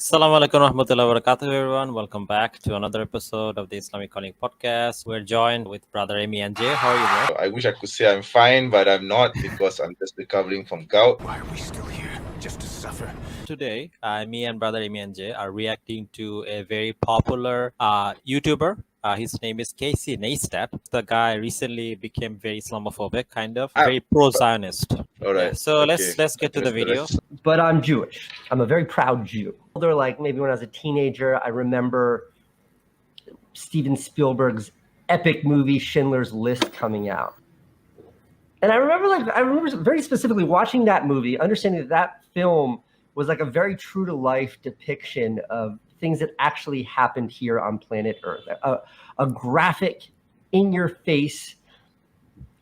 Assalamu alaikum warahmatullahi wabarakatuh, everyone. Welcome back to another episode of the Islamic Calling Podcast. We're joined with brother MENJ. How are you, bro? I wish I could say I'm fine, but I'm not because I'm just recovering from gout. Why are we still here? Just to suffer? Today, me and brother MENJ are reacting to a very popular YouTuber. His name is Casey Neistat. The guy recently became very Islamophobic, kind of Ah, very pro-Zionist. All right. Yeah. So Okay. let's get to the video. But I'm Jewish. I'm a very proud Jew. They're like maybe when I was a teenager, I remember Steven Spielberg's epic movie Schindler's List coming out. And I remember very specifically watching that movie, understanding that film was like a very true to life depiction of things that actually happened here on planet Earth. A graphic, in your face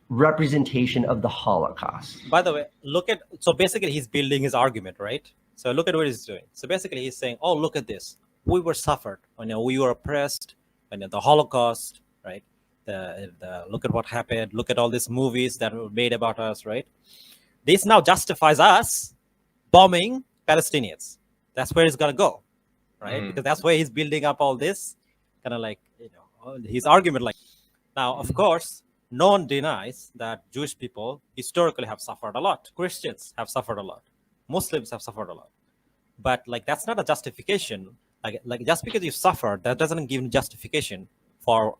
representation of the Holocaust. By the way, so basically he's building his argument, right? So look at what he's doing. So basically he's saying, oh, look at this. We were suffered, we were oppressed, and the Holocaust, right? The look at what happened. Look at all these movies that were made about us, right? This now justifies us bombing Palestinians. That's where it's gonna go, right? Because that's where he's building up all this, kind of like his argument. Like now, of course, no one denies that Jewish people historically have suffered a lot. Christians have suffered a lot. Muslims have suffered a lot. But like that's not a justification. Like just because you suffer, that doesn't give justification for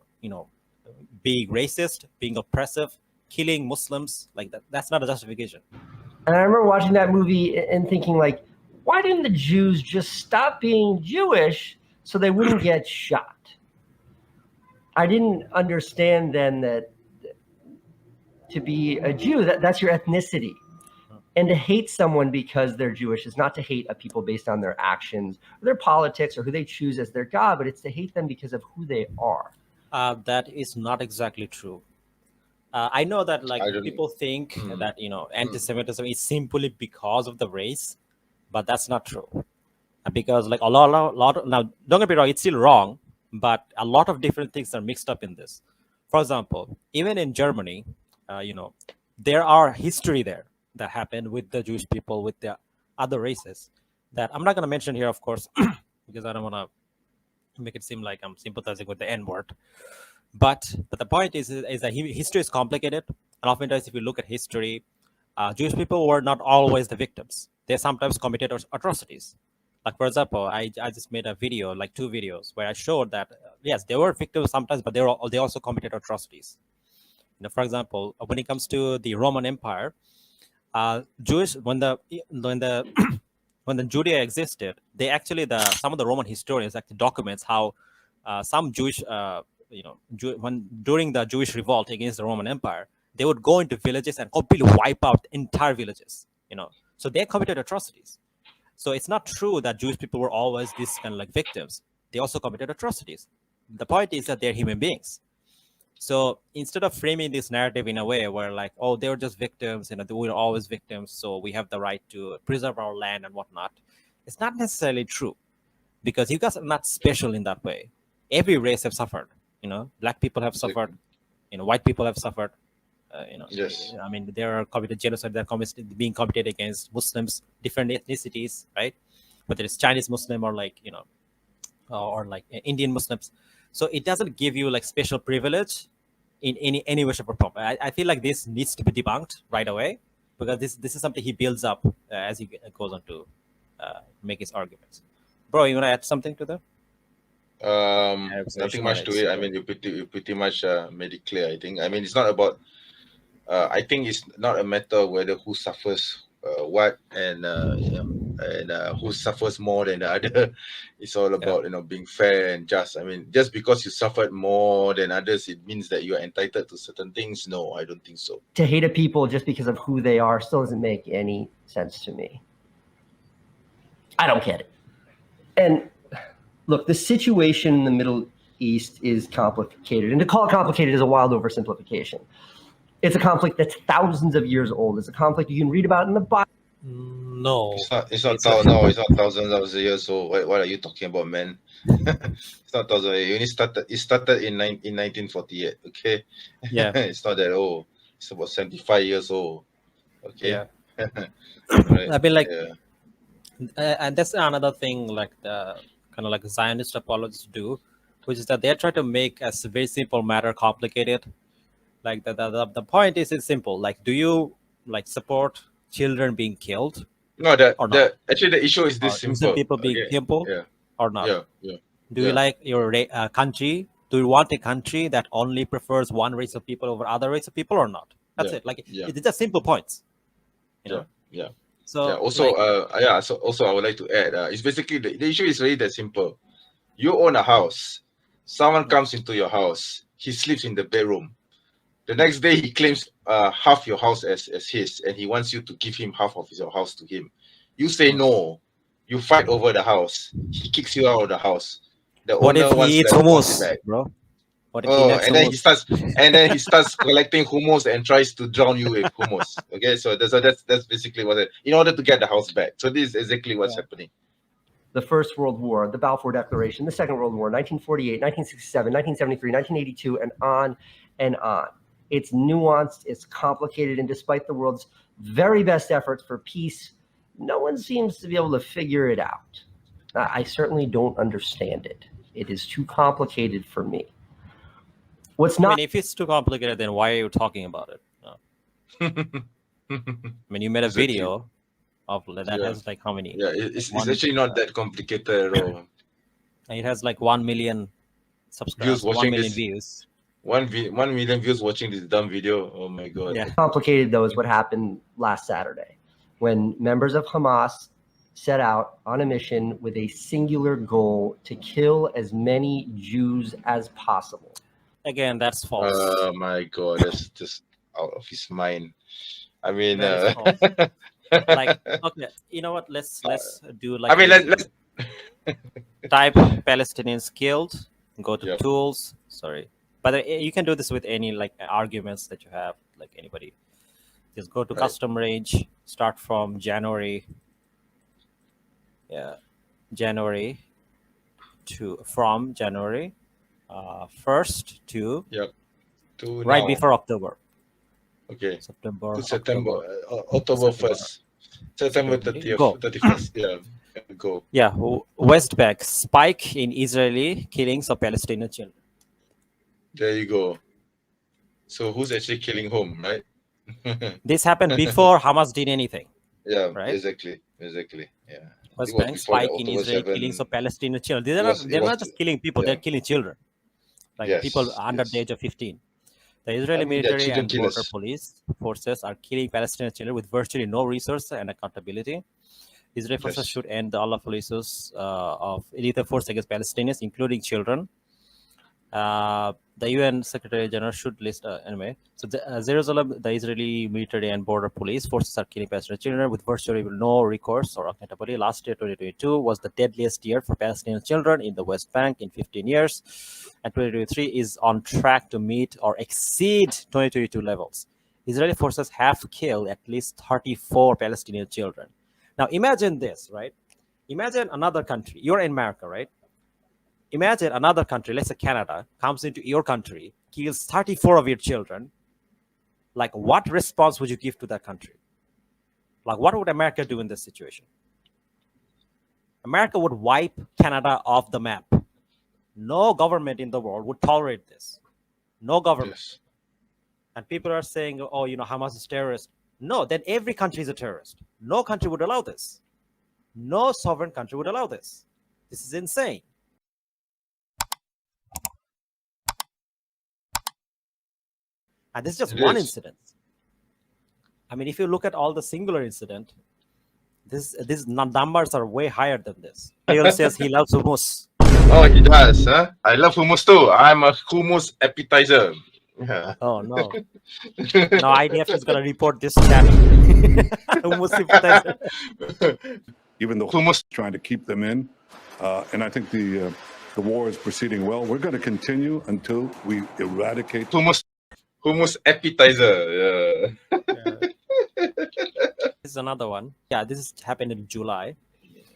being racist, being oppressive, killing Muslims. Like that's not a justification. And I remember watching that movie and thinking, like, why didn't the Jews just stop being Jewish so they wouldn't get shot? I didn't understand then that to be a Jew, that's your ethnicity. And to hate someone because they're Jewish is not to hate a people based on their actions, or their politics, or who they choose as their God, but it's to hate them because of who they are. That is not exactly true. I know that people think that anti-Semitism is simply because of the race, but that's not true. Because like a lot of, now don't get me wrong, it's still wrong, but a lot of different things are mixed up in this. For example, even in Germany, there are history there that happened with the Jewish people, with the other races that I'm not going to mention here, of course, because I don't want to make it seem like I'm sympathizing with the N word. But the point is that history is complicated. And oftentimes, if you look at history, Jewish people were not always the victims. They sometimes committed atrocities. Like, for example, I just made a video, like 2 videos, where I showed that, yes, they were victims sometimes, but they also committed atrocities. For example, when it comes to the Roman Empire, Jewish when the when the Judea existed, they actually some of the Roman historians actually documents how some Jewish when during the Jewish revolt against the Roman Empire, they would go into villages and completely wipe out entire villages. So they committed atrocities. So it's not true that Jewish people were always these kind of like victims. They also committed atrocities. The point is that they're human beings. So instead of framing this narrative in a way where like, oh, they were just victims, they were always victims, so we have the right to preserve our land and whatnot, it's not necessarily true, because you guys are not special in that way. Every race have suffered. Black people have suffered. White people have suffered. Yes. I mean, there are committed genocide that are being committed against Muslims, different ethnicities, right? Whether it's Chinese Muslim or like or like Indian Muslims. So it doesn't give you like special privilege in any way, shape, or form. I feel like this needs to be debunked right away, because this is something he builds up as he goes on to make his arguments. Bro, you want to add something to that? Nothing much to it. I mean, you pretty much made it clear. I think. I mean, it's not about. I think it's not a matter of whether who suffers what and who suffers more than the other. It's all about being fair and just. I mean, just because you suffered more than others, it means that you are entitled to certain things. No, I don't think so. To hate a people just because of who they are still doesn't make any sense to me. I don't get it. And look, the situation in the Middle East is complicated. And to call it complicated is a wild oversimplification. It's a conflict that's thousands of years old. It's a conflict you can read about in the Bible. No. It's not thousands of years old. What are you talking about, man? It's not thousands. It started in 1948. Okay. Yeah. It's not that old. It's about 75 years old. Okay. Yeah. Right. I mean, like, And that's another thing, like the kind of like Zionist apologists do, which is that they're trying to make a very simple matter complicated. Like the point is, it's simple. Like, do you like support children being killed No, or not? actually the issue is Or this innocent simple. people being Okay. killed Yeah. or not? Yeah. Do you like your country? Do you want a country that only prefers one race of people over other race of people or not? That's it. Like it's just simple points. You know? Yeah. So Also, like, So also I would like to add, it's basically the issue is really that simple. You own a house. Someone comes into your house. He sleeps in the bedroom. The next day he claims half your house as his, and he wants you to give him half of your house to him. You say no. You fight over the house. He kicks you out of the house. The what if owner he wants eats the house hummus, back. bro? What if he likes And then hummus? he starts collecting hummus and tries to drown you with hummus. Okay, so that's basically what it, in order to get the house back. So this is exactly what's happening. The First World War, the Balfour Declaration, the Second World War, 1948, 1967, 1973, 1982, and on and on. It's nuanced, it's complicated, and despite the world's very best efforts for peace, no one seems to be able to figure it out. I certainly don't understand it. It is too complicated for me. What's not? I mean, if it's too complicated, then why are you talking about it? No. I mean, you made a video of that has like how many? Yeah, it's actually not that complicated at all. It has like 1 million subscribers, 1 million views. 1 million views watching this dumb video. Oh my god. Yeah. Complicated though is what happened last Saturday when members of Hamas set out on a mission with a singular goal to kill as many Jews as possible. Again, that's false. Oh my god, that's just out of his mind. I mean, like, okay, you know what? Let's do like. I mean, let's type Palestinians killed. Go to tools. Sorry, but you can do this with any like arguments that you have. Like anybody, just go to custom range. Start from January. Yeah, January from January 1st to right before October. Okay. September. October 1st. September 30th. 31st. Yeah. Go. Yeah. West Bank spike in Israeli killings of Palestinian children. There you go. So who's actually killing whom, right? This happened before Hamas did anything. Yeah. Right. Exactly. Yeah. West Bank spike in Israeli killings of Palestinian children. They're not just killing people; they're killing children, like people under the age of 15. The Israeli military and border police forces are killing Palestinian children with virtually no resources and accountability. Israeli forces should end the lawful uses of lethal force against Palestinians, including children. The UN Secretary General should list anyway. So Jerusalem, the Israeli military and border police forces are killing Palestinian children with virtually no recourse or accountability. Last year, 2022, was the deadliest year for Palestinian children in the West Bank in 15 years. And 2023 is on track to meet or exceed 2022 levels. Israeli forces have killed at least 34 Palestinian children. Now imagine this, right? Imagine another country. You're in America, right? Imagine another country, let's say Canada, comes into your country, kills 34 of your children. Like, what response would you give to that country? Like, what would America do in this situation? America would wipe Canada off the map. No government in the world would tolerate this. No government. Yes. And people are saying, oh, Hamas is terrorist. No, then every country is a terrorist. No country would allow this. No sovereign country would allow this. This is insane. And this is just one incident. I mean, if you look at all the singular incident, these numbers are way higher than this. He says he loves hummus. Oh, he does, huh? I love hummus too. I'm a hummus appetizer. Yeah. Oh, no. Now IDF is going to report this chat. Hummus appetizer. Even though hummus is trying to keep them in, and I think the war is proceeding well, we're going to continue until we eradicate hummus appetizer. Yeah. This is another one. Yeah, this happened in July.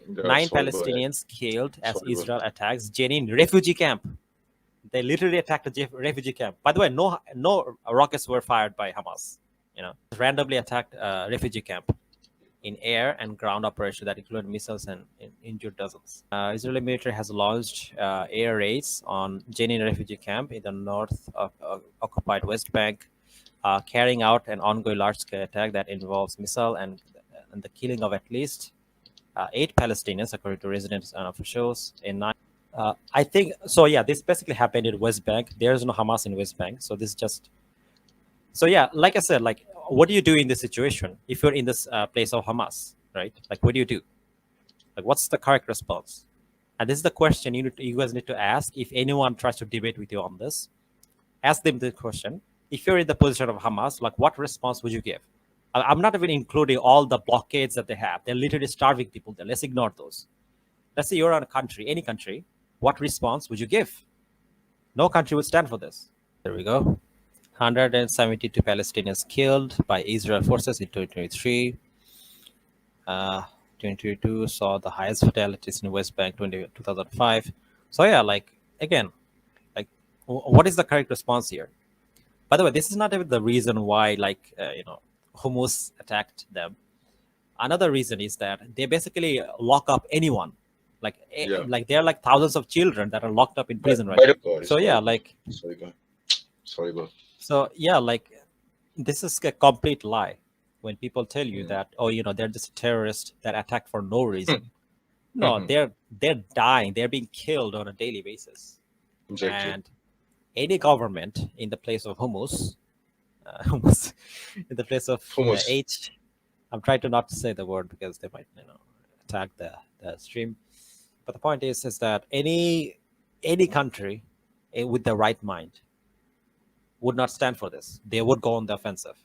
9 Palestinians killed as Israel attacks Jenin refugee camp. They literally attacked a refugee camp. By the way, no rockets were fired by Hamas. Randomly attacked a refugee camp in air and ground operation that included missiles and injured dozens. Israeli military has launched air raids on Jenin refugee camp in the north of occupied West Bank, carrying out an ongoing large-scale attack that involves missile and the killing of at least 8 Palestinians, according to residents and officials. In 9, I think so. Yeah, this basically happened in West Bank. There is no Hamas in West Bank, so this is just. So yeah, like I said, like what do you do in this situation if you're in this place of Hamas, right? Like what do you do? Like what's the correct response? And this is the question you guys need to ask if anyone tries to debate with you on this. Ask them the question: if you're in the position of Hamas, like what response would you give? I'm not even including all the blockades that they have. They're literally starving people there. Let's ignore those. Let's say you're on a country, any country. What response would you give? No country would stand for this. There we go. 172 Palestinians killed by Israel forces in 2023. 2022 saw the highest fatalities in West Bank 2005. So yeah, like again, like what is the correct response here? By the way, this is not even the reason why Hummus attacked them. Another reason is that they basically lock up anyone. Like there are like thousands of children that are locked up in prison right now. So yeah, like sorry, bro. So yeah, like this is a complete lie when people tell you that, oh, they're just terrorists that attack for no reason. No, they're dying, they're being killed on a daily basis. Exactly. And any government in the place of Hummus, in the place of Hummus. I'm trying to not say the word because they might attack the stream. But the point is that any country with the right mind would not stand for this. They would go on the offensive.